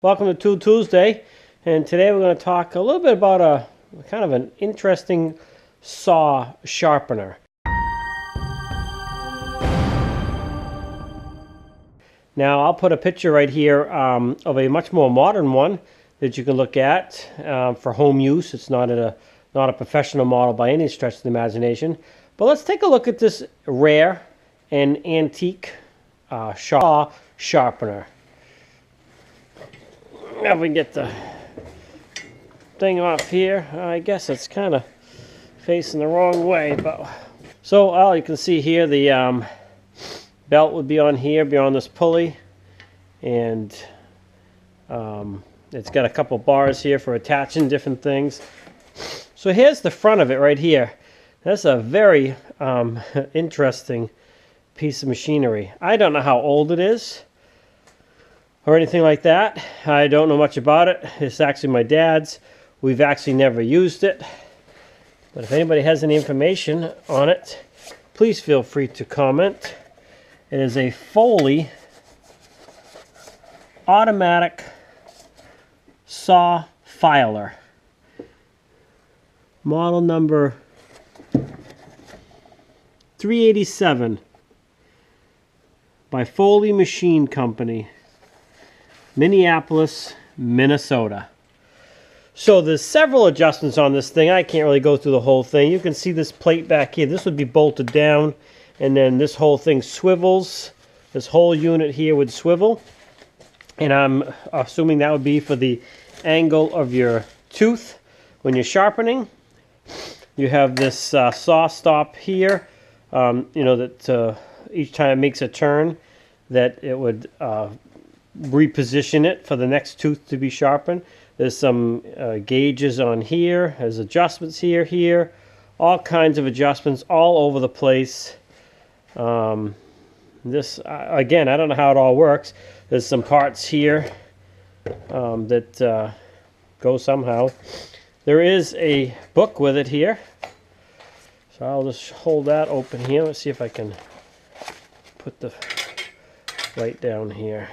Welcome to Tool Tuesday, and today we're going to talk a little bit about a kind of an interesting saw sharpener. Now I'll put a picture right here of a much more modern one that you can look at for home use. It's not a professional model by any stretch of the imagination, but let's take a look at this rare and antique saw sharpener. Now we can get the thing off here. I guess it's kind of facing the wrong way, but so you can see here the belt would be on here, be on this pulley, and it's got a couple bars here for attaching different things. So here's the front of it right here. That's a very interesting piece of machinery. I don't know how old it is or anything like that. I don't know much about it. It's actually my dad's. We've actually never used it. But if anybody has any information on it, please feel free to comment. It is a Foley automatic saw filer. Model number 387 by Foley Machine Company, Minneapolis, Minnesota. So there's several adjustments on this thing. I can't really go through the whole thing. You can see this plate back here. This would be bolted down, and then this whole thing swivels. This whole unit here would swivel, and I'm assuming that would be for the angle of your tooth when you're sharpening. You have this saw stop here, that each time it makes a turn, that it would reposition it for the next tooth to be sharpened. There's some gauges on here. There's adjustments here, all kinds of adjustments all over the place. This again, I don't know how it all works. There's some parts here that go somehow. There is a book with it here, so I'll just hold that open here. Let's see if I can put the light down here.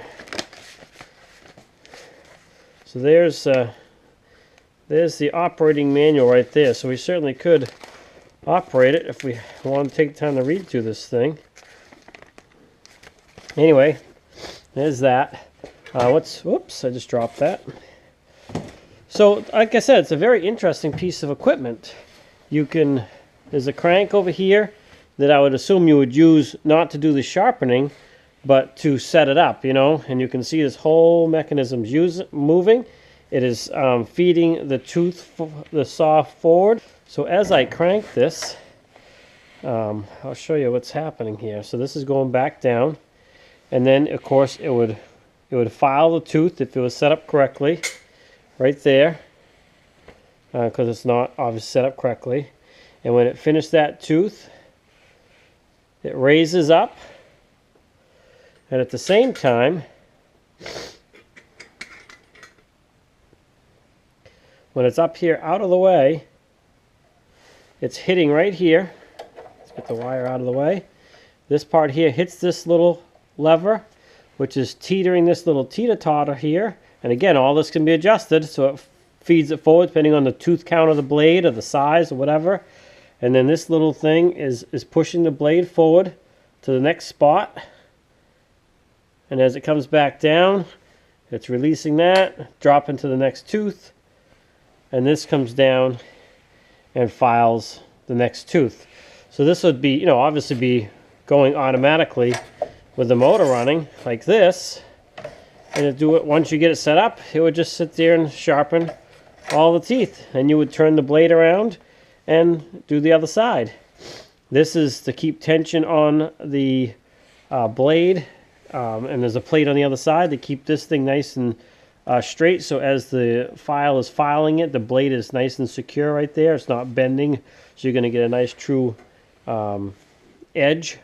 So there's the operating manual right there. So we certainly could operate it if we want to take time to read through this thing. Anyway, there's that. Whoops, I just dropped that. So, like I said, it's a very interesting piece of equipment. There's a crank over here that I would assume you would use not to do the sharpening, but to set it up, and you can see this whole mechanism moving. It is feeding the saw forward. So as I crank this, I'll show you what's happening here. So this is going back down, and then of course it would file the tooth if it was set up correctly, right there, because it's not obviously set up correctly. And when it finished that tooth, it raises up. And at the same time, when it's up here out of the way, it's hitting right here. Let's get the wire out of the way. This part here hits this little lever, which is teetering this little teeter-totter here. And again, all this can be adjusted, so it feeds it forward depending on the tooth count of the blade or the size or whatever. And then this little thing is pushing the blade forward to the next spot. And as it comes back down, it's releasing that, dropping to the next tooth, and this comes down and files the next tooth. So this would be, obviously be going automatically with the motor running like this, and it'd do it once you get it set up. It would just sit there and sharpen all the teeth, and you would turn the blade around and do the other side. This is to keep tension on the blade. And there's a plate on the other side to keep this thing nice and straight, so as the file is filing it, the blade is nice and secure right there. It's not bending, so you're going to get a nice true edge.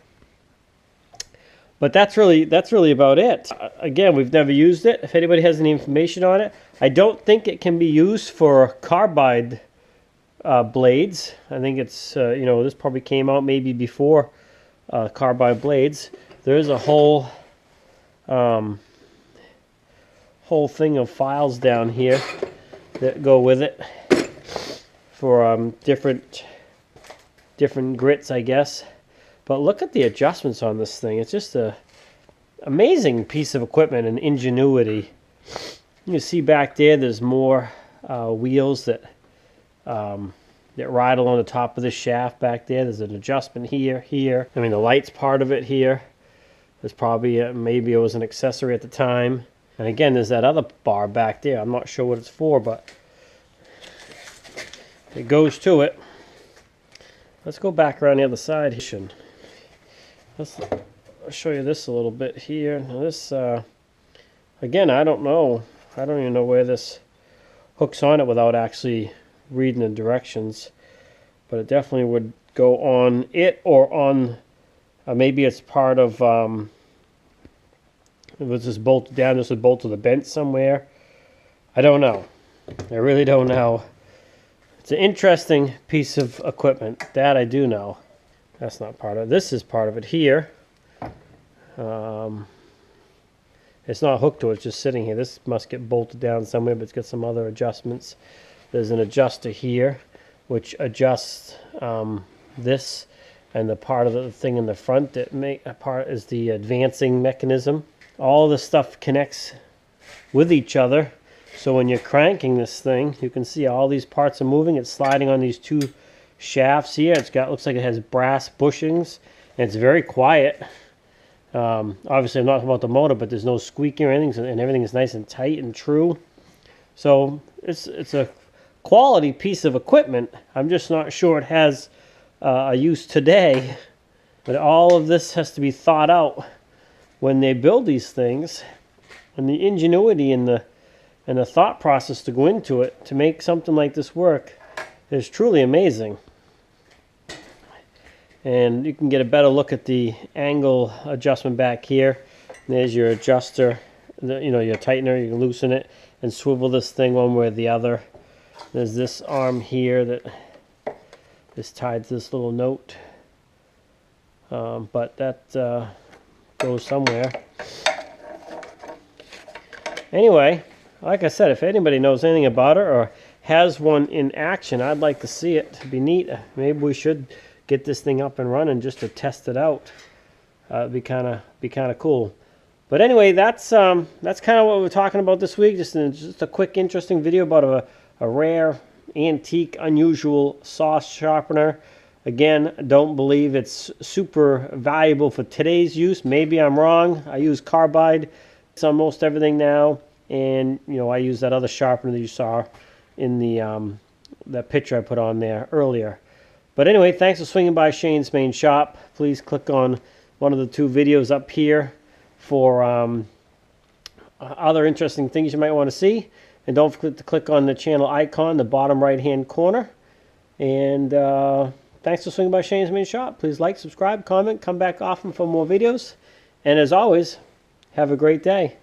But that's really about it. Again, we've never used it. If anybody has any information on it, I don't think it can be used for carbide blades. I think it's this probably came out maybe before carbide blades. There's a whole whole thing of files down here that go with it for different grits, I guess. But look at the adjustments on this thing. It's just a amazing piece of equipment and ingenuity. You can see back there, there's more wheels that ride along the top of the shaft back there. There's an adjustment here. I mean, the light's part of it here. There's probably, maybe it was an accessory at the time. And again, there's that other bar back there. I'm not sure what it's for, but it goes to it. Let's go back around the other side. I'll show you this a little bit here. Now this, again, I don't know. I don't even know where this hooks on it without actually reading the directions. But it definitely would go on it or on, maybe it's part of, it was just bolted down, this was bolted to the bench somewhere. I don't know. I really don't know. It's an interesting piece of equipment. That I do know. That's not part of it. This is part of it here. It's not hooked to it, it's just sitting here. This must get bolted down somewhere, but it's got some other adjustments. There's an adjuster here, which adjusts this, and the part of the thing in the front that is the advancing mechanism. All this stuff connects with each other. So when you're cranking this thing, you can see all these parts are moving. It's sliding on these two shafts here. Looks like it has brass bushings, and it's very quiet. Obviously, I'm not talking about the motor, but there's no squeaking or anything, and everything is nice and tight and true. So it's a quality piece of equipment. I'm just not sure it has a use today. But all of this has to be thought out when they build these things, and the ingenuity and the thought process to go into it to make something like this work is truly amazing. And you can get a better look at the angle adjustment back here. There's your adjuster, your tightener. You can loosen it and swivel this thing one way or the other. There's this arm here that is tied to this little note, but that goes somewhere. Anyway, like I said, if anybody knows anything about it or has one in action, I'd like to see it. It'd be neat. Maybe we should get this thing up and running just to test it out. It'd be kind of cool. But anyway, that's kind of what we're talking about this week. Just a quick, interesting video about a rare, antique, unusual saw sharpener. Again, don't believe it's super valuable for today's use. Maybe I'm wrong. I use carbide. It's on most everything now. And, I use that other sharpener that you saw in that picture I put on there earlier. But anyway, thanks for swinging by Shane's main shop. Please click on one of the two videos up here for other interesting things you might want to see. And don't forget to click on the channel icon, the bottom right-hand corner. And thanks for swinging by Shane's main shop. Please like, subscribe, comment, come back often for more videos. And as always, have a great day.